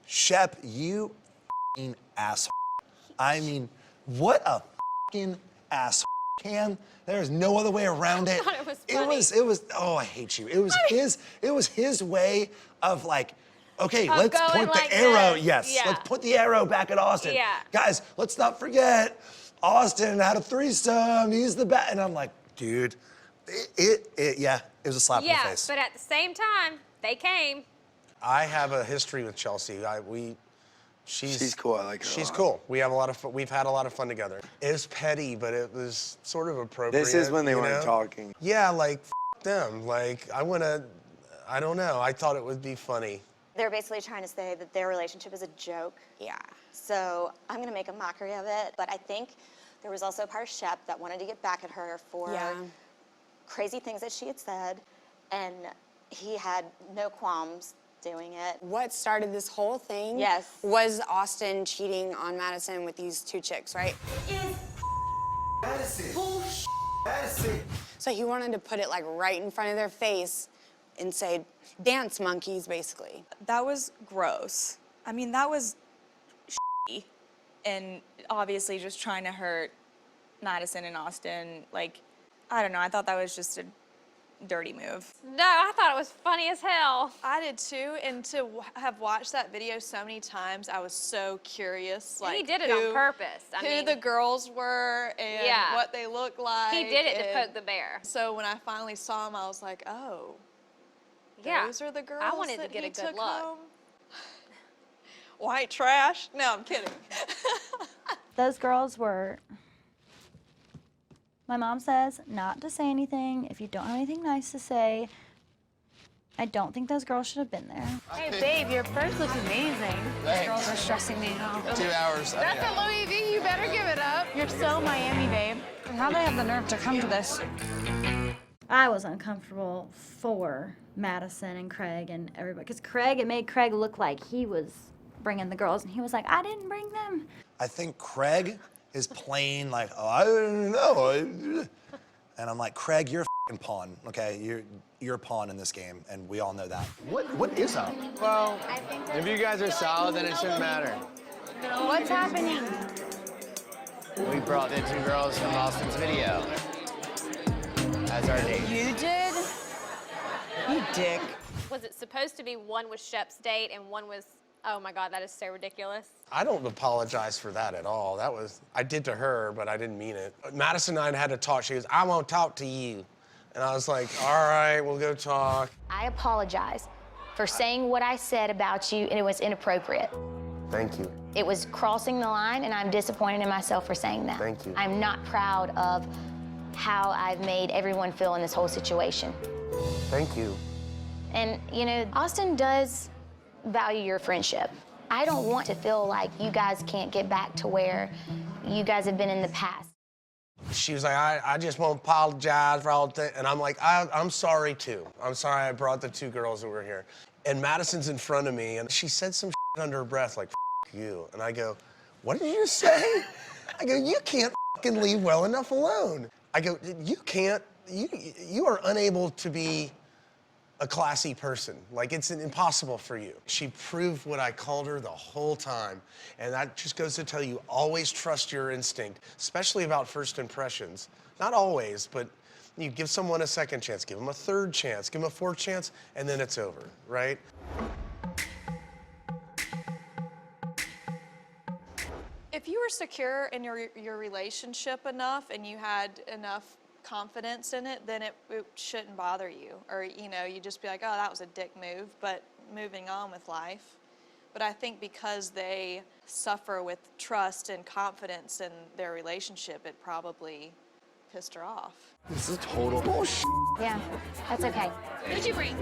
Shep, you f***ing asshole. I mean, what a f***ing asshole. Cam, there's no other way around it. I thought it was funny. It was, oh, I hate you. It was his way of like, okay, let's point like the arrow. this. Yes, Yeah. let's put the arrow back at Austen. Yeah. Guys, let's not forget, Austen had a threesome. He's the best. And I'm like, dude, yeah, it was a slap in the face. Yeah, but at the same time, they came. I have a history with Chelsea. She's cool. I like her. She's a lot. cool. We have a lot of fun. We've had a lot of fun together. It was petty, but it was sort of appropriate. This is when they you weren't know? talking. Yeah, like f them. Like I don't know. I thought it would be funny. They're basically trying to say that their relationship is a joke. Yeah. So I'm gonna make a mockery of it, but I think there was also a part of Shep that wanted to get back at her for crazy things that she had said, and he had no qualms doing it. What started this whole thing was Austen cheating on Madison with these two chicks, right? Madison. Bullshit. Madison. So he wanted to put it like right in front of their face and say, dance monkeys, basically. That was gross. I mean, that was shitty, and obviously just trying to hurt Madison and Austen. Like, I don't know, I thought that was just a dirty move. No, I thought it was funny as hell. I did too, and to have watched that video so many times, I was so curious. Like, he did it on purpose. I who mean, the girls were and what they looked like. He did it to poke the bear. So when I finally saw him, I was like, oh, yeah. those are the girls I wanted to that get he a good took look. home? White trash? No, I'm kidding. Those girls were, my mom says not to say anything if you don't have anything nice to say. I don't think those girls should have been there. Hey, babe, your purse looks amazing. These girls are stressing me out. 2 hours. That's a Louis V. You better give it up. You're so Miami, babe. How'd they have the nerve to come to this? I was uncomfortable for Madison and Craig and everybody, because it made Craig look like he was bringing the girls, and he was like, I didn't bring them. I think Craig is playing like, oh, I don't know. And I'm like, Craig, you're a f***ing pawn, okay? You're a pawn in this game, and we all know that. What is up? Well, if you guys are solid, then it shouldn't matter. What's happening? We brought the two girls from Austen's video as our date. You did? You dick. Was it supposed to be one was Shep's date and one was, oh my God, that is so ridiculous. I don't apologize for that at all. I did to her, but I didn't mean it. Madison and I had to talk. She goes, I won't talk to you. And I was like, all right, we'll go talk. I apologize for saying what I said about you, and it was inappropriate. Thank you. It was crossing the line, and I'm disappointed in myself for saying that. Thank you. I'm not proud of how I've made everyone feel in this whole situation. Thank you. And, you know, Austen does value your friendship. I don't want to feel like you guys can't get back to where you guys have been in the past. She was like, I just won't apologize for all the things. And I'm like, I'm sorry, too. I'm sorry I brought the two girls that were here. And Madison's in front of me, and she said some shit under her breath, like, F you. And I go, what did you say? I go, you can't f***ing leave well enough alone. I go, you are unable to be a classy person. Like, it's impossible for you. She proved what I called her the whole time. And that just goes to tell you, always trust your instinct, especially about first impressions. Not always, but you give someone a second chance, give them a third chance, give them a fourth chance, and then it's over, right? If you were secure in your relationship enough and you had enough confidence in it, then it shouldn't bother you. Or, you know, you just be like, oh, that was a dick move, but moving on with life. But I think because they suffer with trust and confidence in their relationship, it probably pissed her off. This is total bullshit. Yeah, that's okay. Who'd you bring?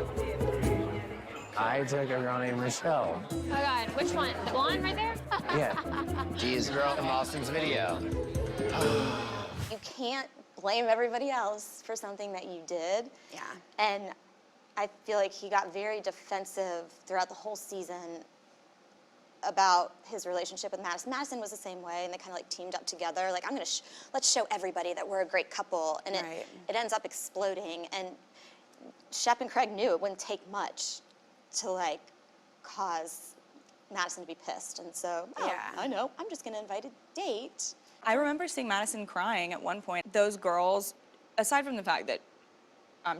I took a girl named Michelle. Oh God, which one? The blonde right there? Yeah. She's the girl from Austen's video. You can't blame everybody else for something that you did. Yeah. And I feel like he got very defensive throughout the whole season about his relationship with Madison. Madison was the same way, and they kind of like teamed up together. Like, let's show everybody that we're a great couple, and it ends up exploding. And Shep and Craig knew it wouldn't take much to like cause Madison to be pissed. And so, Yeah. I know, I'm just gonna invite a date. I remember seeing Madison crying at one point. Those girls, aside from the fact that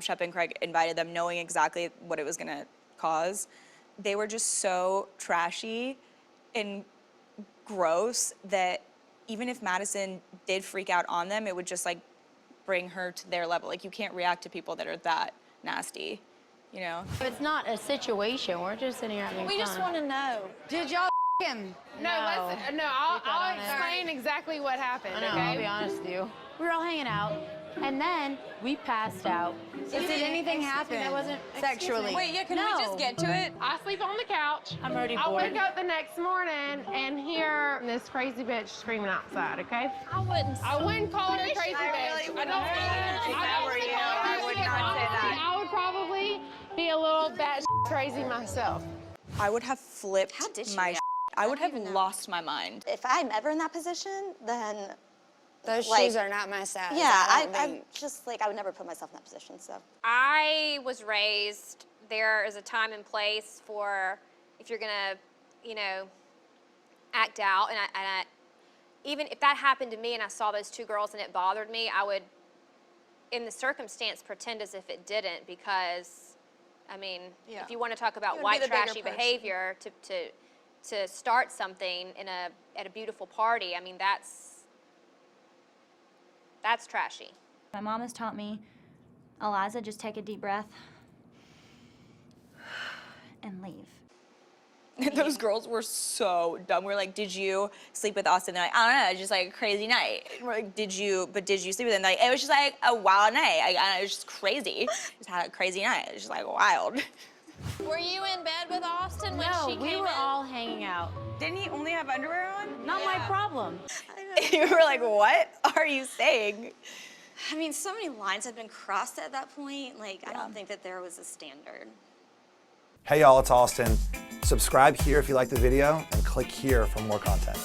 Shep and Craig invited them knowing exactly what it was gonna cause, they were just so trashy and gross that even if Madison did freak out on them, it would just like bring her to their level. Like you can't react to people that are that nasty, you know? It's not a situation. We're just sitting here having We fun. just want to know. Did y'all him? No. I'll explain exactly what happened, I know, okay? I'll be honest with you. We were all hanging out, and then we passed out. Did anything happen? That wasn't Sexually? Wait, yeah, can we just get to it? I sleep on the couch. I'm already I bored. wake up the next morning and hear this crazy bitch screaming outside, okay? I wouldn't call her a crazy bitch. I don't I would not say that. I would probably be a little bat crazy myself. I would have flipped How did she my react? I would have lost my mind. If I'm ever in that position, then Those like, shoes are not my size. yeah, I'm I'm just like, I would never put myself in that position, so. I was raised, there is a time and place for if you're gonna, act out. And I, even if that happened to me and I saw those two girls and it bothered me, I would, in the circumstance, pretend as if it didn't because, Yeah. if you want to talk You about would be white the bigger trashy person. behavior to start something at a beautiful party, that's trashy. My mom has taught me, Eliza, just take a deep breath and leave. Those girls were so dumb. We're like, did you sleep with Austen? They're like, I don't know, just like a crazy night. And we're like, did you sleep with him? Like, it was just like a wild night. It was just crazy. Just had a crazy night. It was just like wild. Were you in bed with Austin when No, she came we were in? all hanging out. Didn't he only have underwear on? Not my problem. You were like, what are you saying? I mean, so many lines had been crossed at that point. Like, I don't think that there was a standard. Hey y'all, it's Austin. Subscribe here if you like the video and click here for more content.